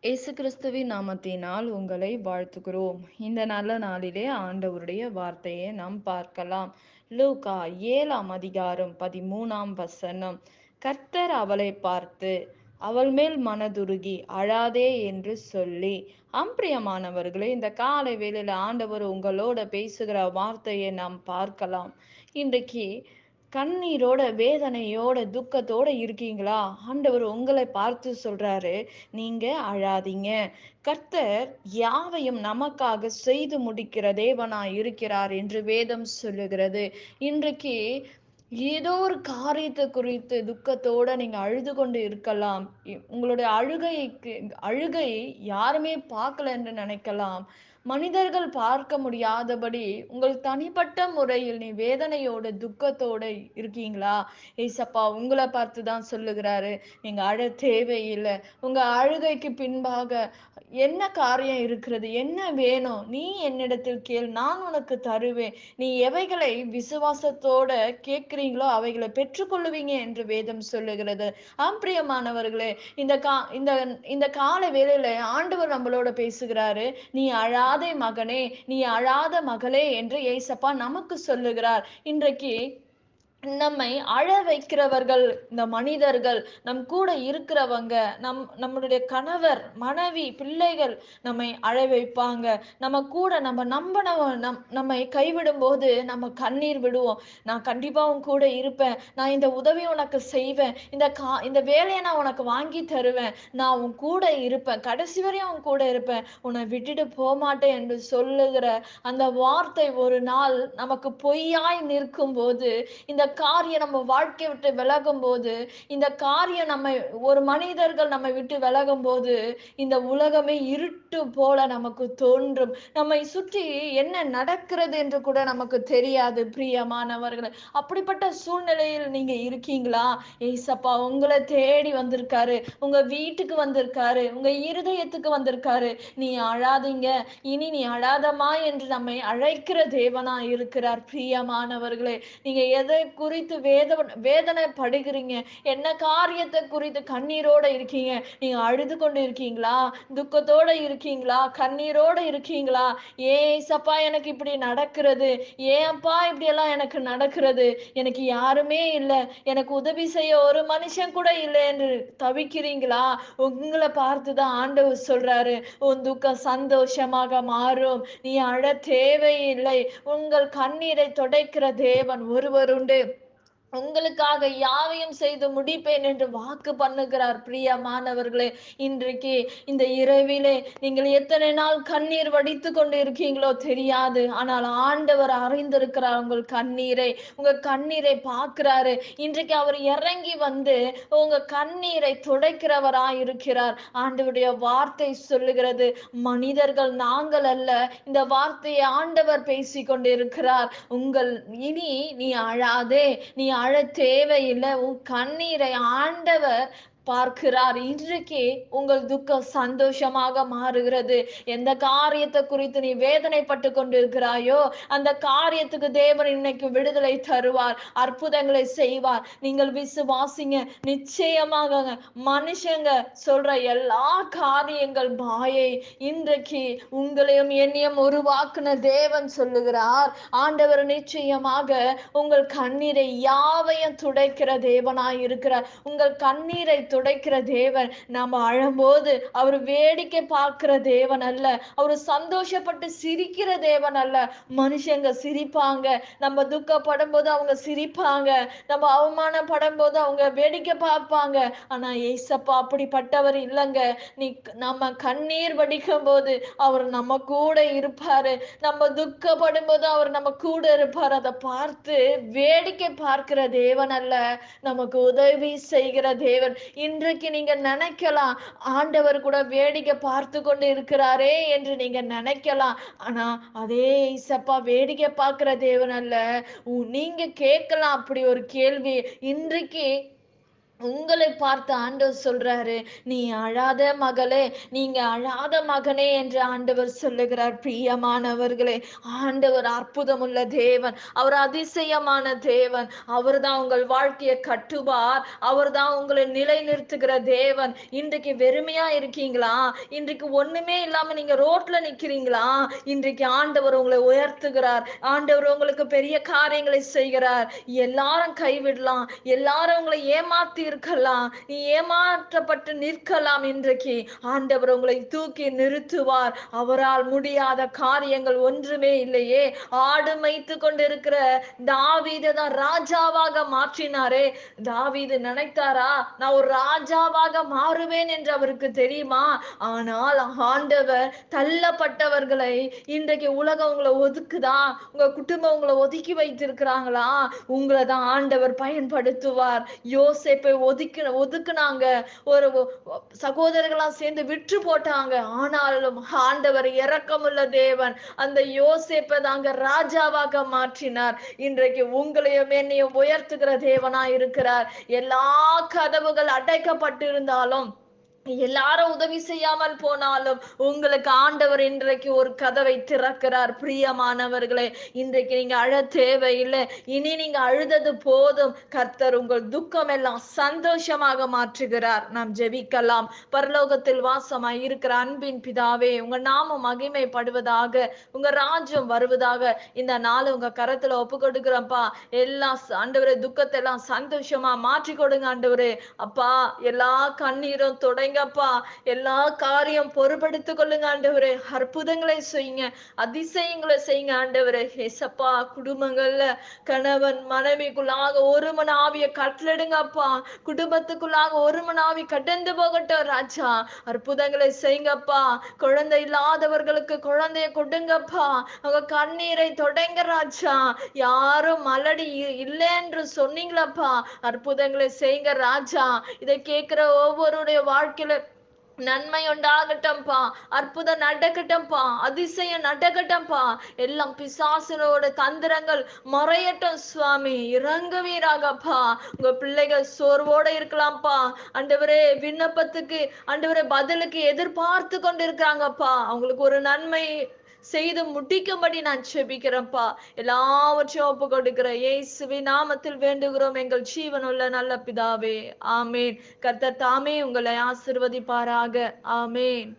இயேசு கிறிஸ்துவின் நாமத்தினால் உங்களை வாழ்த்துகிறோம். இந்த நல்ல நாளிலே ஆண்டவருடைய வார்த்தையை நாம் பார்க்கலாம். லூக்கா 7ஆம் அதிகாரம் 13ஆம் வசனம். கர்த்தர் அவளை பார்த்து, அவள் மேல் மனதுருகி அழாதே என்று சொல்லி. பிரியமானவர்களே, இந்த காலை வேளையில ஆண்டவர் உங்களோட பேசுகிற வார்த்தையை நாம் பார்க்கலாம். இன்றைக்கு கண்ணீரோட, வேதனையோட, துக்கத்தோட இருக்கீங்களா? ஆண்டவர் உங்களை பார்த்து சொல்றாரு, நீங்க அழாதீங்க. கர்த்தர் யாவையும் நமக்காக செய்து முடிக்கிற தேவனாய் இருக்கிறார் என்று வேதம் சொல்லுகிறது. இன்றைக்கு ஏதோ ஒரு காரியத்தை குறித்து துக்கத்தோட நீங்க அழுது கொண்டு இருக்கலாம். உங்களுடைய அழுகை யாருமே பார்க்கல என்று நினைக்கலாம். மனிதர்கள் பார்க்க முடியாதபடி உங்கள் தனிப்பட்ட முறையில் நீ வேதனையோட, துக்கத்தோட இருக்கீங்களா? ஏசப்பா உங்களை பார்த்து தான் சொல்லுகிறாரு, நீங்க அழ தேவையில்லை. உங்க அழுகைக்கு பின்பாக என்ன காரியம் இருக்கிறது? என்ன வேணும்? நீ என்னிடத்தில் கேள், நான் உனக்கு தருவேன். நீ எவைகளை விசுவாசத்தோட கேட்கிறீங்களோ அவைகளை பெற்றுக்கொள்ளுவீங்க என்று வேதம் சொல்லுகிறது. பிரியமானவர்களே, இந்த இந்த கால வேளையில ஆண்டவர் நம்மளோட பேசுகிறாரு. நீ அழாதே மகனே, நீ அழாத மகளே என்று ஏசப்பா நமக்கு சொல்லுகிறார். இன்றைக்கு நம்மை அழ வைக்கிறவர்கள் இந்த மனிதர்கள், நம் கூட இருக்கிறவங்க, நம்மளுடைய கணவர், மனைவி, பிள்ளைகள் நம்மை அழ வைப்பாங்க. நம்ம கூட நம்ம நம்பினவ நம்மை கைவிடும் போது நம்ம கண்ணீர் விடுவோம். நான் கண்டிப்பா உன் கூட இருப்பேன், நான் இந்த உதவி உனக்கு செய்வேன், இந்த வேலையை நான் உனக்கு வாங்கி தருவேன், நான் உன் கூட இருப்பேன், கடைசி வரையும் உன் கூட இருப்பேன், உன்னை விட்டுட்டு போக மாட்டேன் என்று சொல்லுகிற அந்த வார்த்தை ஒரு நாள் நமக்கு பொய்யாய் நிற்கும் போது, இந்த காரியம் நம்ம வாழ்க்கையை விட்டு விலகும் போது, இந்த காரியம் ஒரு மனிதர்கள் நம்மை விட்டு விலகும் போது, இந்த உலகமே இருட்டு போல நமக்கு தோன்றும். நம்மை சுற்றி என்ன நடக்கிறது என்று கூட நமக்கு தெரியாது. பிரியமானவர்களே, அப்படிப்பட்ட சூழ்நிலையில் நீங்க இருக்கீங்களா? ஏசப்பா உங்களை தேடி வந்திருக்காரு, உங்க வீட்டுக்கு வந்திருக்காரு, உங்க இருதயத்துக்கு வந்திருக்காரு. நீ அழாதீங்க, இனி நீ அழாதமா என்று நம்மை அழைக்கிற தேவனா இருக்கிறார். பிரியமானவர்களே, நீங்க எதை குறித்து வேதனைப்படுகிறீங்க? என்ன காரியத்தை குறித்து கண்ணீரோட இருக்கீங்க? நீங்க அழுது கொண்டு இருக்கீங்களா? துக்கத்தோட இருக்கீங்களா? கண்ணீரோட இருக்கீங்களா? ஏசப்பா எனக்கு இப்படி நடக்கிறது, ஏன்ப்பா இப்படி எல்லாம் எனக்கு நடக்கிறது, எனக்கு யாருமே இல்லை, எனக்கு உதவி செய்ய ஒரு மனுஷன் கூட இல்லை என்று தவிக்கிறீங்களா? உங்களை பார்த்துதான் ஆண்டவர் சொல்றாரு, உன் துக்கம் சந்தோஷமாக மாறும், நீ அழ தேவையில்லை. உங்கள் கண்ணீரை துடைக்கிற தேவன் ஒருவர் உண்டு. உங்களுக்காக யாவையும் செய்து முடிப்பேன் என்று வாக்கு பண்ணுகிறார். பிரியமானவர்களே, இன்றைக்கு இந்த இரவிலே நீங்கள் எத்தனை நாள் கண்ணீர் வடித்து கொண்டு இருக்கீங்களோ தெரியாது. ஆனால் ஆண்டவர் அறிந்திருக்கிறார் உங்கள் கண்ணீரை, உங்க கண்ணீரை பார்க்கிறாரு. இன்றைக்கு அவர் இறங்கி வந்து உங்க கண்ணீரை துடைக்கிறவராய் இருக்கிறார். ஆண்டவருடைய வார்த்தை சொல்லுகிறது, மனிதர்கள் நாங்கள் அல்ல, இந்த வார்த்தையை ஆண்டவர் பேசிக் கொண்டிருக்கிறார். இனி நீ அழாதே, நீ அழ தேவையில்லை. உன் கண்ணீரை ஆண்டவர் பார்க்கிறார். இன்றைக்கு உங்கள் துக்கம் சந்தோஷமாக மாறுகிறது. எந்த காரியத்தை குறித்து நீ வேதனைப்பட்டு கொண்டிருக்கிறாயோ அந்த காரியத்துக்கு தேவன் இன்னைக்கு விடுதலை தருவார், அற்புதங்களை செய்வார். நீங்கள் விசுவாசிங்க, நிச்சயமாக மனுஷங்க சொல்ற எல்லா காரியங்கள் மாயை. இன்றைக்கு உங்களையும் என்னையும் உருவாக்குன தேவன் சொல்லுகிறார், ஆண்டவர் நிச்சயமாக உங்கள் கண்ணீரை யாவையும் துடைக்கிற தேவனாய் இருக்கிறார். உங்கள் கண்ணீரை துடைக்கிற தேவன். நாம அழும்போது அவர் வேடிக்கை பார்க்கிற தேவன் அல்ல, அவர் சந்தோஷப்பட்டு சிரிக்கிற தேவன் அல்ல. மனுஷங்க சிரிப்பாங்க, நம்ம துக்கப்படும் போது அவங்க சிரிப்பாங்க, நம்ம அவமானப்படும் போது அவங்க வேடிக்கை பார்ப்பாங்க. ஆனா ஏசப்பா அப்படிப்பட்டவர் இல்லைங்க. நம்ம கண்ணீர் வடிக்கும் போது அவர் நம்ம கூட இருப்பாரு, நம்ம துக்கப்படும் போது அவர் நம்ம கூட இருப்பார். அதை பார்த்து வேடிக்கை பார்க்கிற தேவன் அல்ல, நமக்கு உதவி செய்கிற தேவன். இன்றைக்கு நீங்க நினைக்கலாம், ஆண்டவர் கூட வேடிக்கை பார்த்து கொண்டு இருக்கிறாரே என்று நீங்க நினைக்கலாம். ஆனா அதே இசப்பா வேடிக்கை பார்க்கிற தேவன் அல்ல. நீங்க கேட்கலாம் அப்படி ஒரு கேள்வி. இன்றைக்கு உங்களை பார்த்து ஆண்டவர் சொல்றாரு, "நீ அழாத மகளே, நீங்க அழாத மகனே" என்று ஆண்டவர் சொல்லுகிறார். பிரியமானவர்களே, ஆண்டவர் அற்புதமுள்ள தேவன். அவர் அதிசயமான தேவன். அவர்தான் உங்கள் வாழ்க்கைய கட்டுவார். அவர்தான் உங்களை நிலைநிறுத்துகிற தேவன். இன்றைக்கு வெறுமையா இருக்கீங்களா? இன்றைக்கு ஒண்ணுமே இல்லாம நீங்க ரோட்ல நிக்கிறீங்களா? இன்றைக்கு ஆண்டவர் உங்களை உயர்த்துகிறார். ஆண்டவர் உங்களுக்கு பெரிய காரியங்களை செய்கிறார். எல்லாரும் கைவிடலாம். எல்லாரும் உங்களை ஏமாத்தி இருக்கலாம். நீ ஏமாற்றப்பட்டு நிற்கலாம். இன்றைக்கு ஆண்டவர் உங்களை தூக்கி நிறுத்துவார். அவரால் முடியாத காரியங்கள் ஒன்றுமே இல்லையே. ஆடு மேய்த்து கொண்டிருக்கிற தாவீதை தான் ராஜாவாக மாற்றினாரே. தாவீது நினைத்தாரா, நான் ஒரு ராஜாவாக மாறுவேன் என்று அவருக்கு தெரியுமா? ஆனால் ஆண்டவர் தள்ளப்பட்டவர்களை, இன்றைக்கு உலகம் உங்களை ஒதுக்குதா? உங்க குடும்பம் உங்களை ஒதுக்கி வைத்திருக்கிறாங்களா? உங்களை தான் ஆண்டவர் பயன்படுத்துவார். யோசேப்பை ஒதுக்குனாங்க. ஒரு சகோதரர்களா சேர்ந்து விற்று போட்டாங்க. ஆனாலும் ஆண்டவர் இரக்கமுள்ள தேவன். அந்த யோசேப்பை தாங்க ராஜாவாக மாற்றினார். இன்றைக்கு உங்களையும் என்னையும் உயர்த்துகிற தேவனா இருக்கிறார். எல்லா கதவுகள் அடைக்கப்பட்டிருந்தாலும், எல்லாரும் உதவி செய்யாமல் போனாலும், உங்களுக்கு ஆண்டவர் இன்றைக்கு ஒரு கதவை திறக்கிறார். பிரியமானவர்களே, இன்றைக்கு நீங்க அழ தேவையில்லை. இனி நீங்க அழுதது போதும். கர்த்தர் உங்கள் துக்கம் எல்லாம் சந்தோஷமாக மாற்றுகிறார். நாம் ஜெபிக்கலாம். பரலோகத்தில் வாசமாய் இருக்கிற அன்பின் பிதாவே, உங்க நாமம் மகிமைப்படுவதாக, உங்க ராஜ்யம் வருவதாக. இந்த நாள் உங்க கரத்துல ஒப்பு கொடுக்கிறப்பா. எல்லா ஆண்டவரே, துக்கத்தை எல்லாம் சந்தோஷமா மாற்றி கொடுங்க ஆண்டவரே. அப்பா, எல்லா கண்ணீரும் தொடங்கப்பா. எல்லா காரியம் பொறுப்படுத்திக் கொள்ளுங்க ஆண்டவரே. அற்புதங்களை செய்யுங்க, அதிசயங்களை செய்யுங்க ஆண்டவரே. ஏசப்பா, குடும்பங்கள்ல கணவன் மனைவிக்குள்ளாக ஒரு மன ஆவிய கட்டளிடுங்கப்பா. குடும்பத்துக்குள்ளாக ஒரு மன ஆவி கடந்து போகட்டும் ராஜா. அற்புதங்களை செய்யுங்கப்பா. குழந்தை இல்லாதவர்களுக்கு குழந்தைய கொடுங்கப்பா. அவங்க கண்ணீரை தொடங்க ராஜா. யாரும் மலடி இல்லை என்று சொன்னீங்களப்பா. அற்புதங்களை செய்யுங்க ராஜா. இதை கேட்கிற ஒவ்வொருடைய வாழ்க்கையில நன்மை உண்டாகட்டும்பா. அற்புதம் நடக்கட்டும்பா. அதிசயம் நடக்கட்டும்பா. எல்லாம் பிசாசினோட தந்திரங்கள் மறையட்டும் சுவாமி. இறங்குவீராகப்பா. உங்க பிள்ளைகள் சோர்வோட இருக்கலாம்ப்பா. ஆண்டவரே, விண்ணப்பத்துக்கு ஆண்டவரே பதிலுக்கு எதிர்பார்த்து கொண்டு இருக்கிறாங்கப்பா. அவங்களுக்கு ஒரு நன்மை செய்து முடிக்கும்படி நான் செபிக்கிறேன்ப்பா. எல்லாவற்றையும் ஒப்பு கொடுக்கிற இயேசுவின் நாமத்தில் வேண்டுகிறோம் எங்கள் ஜீவனுள்ள நல்ல பிதாவே. ஆமேன். கர்த்தர் தாமே உங்களை ஆசீர்வதிப்பாராக. ஆமேன்.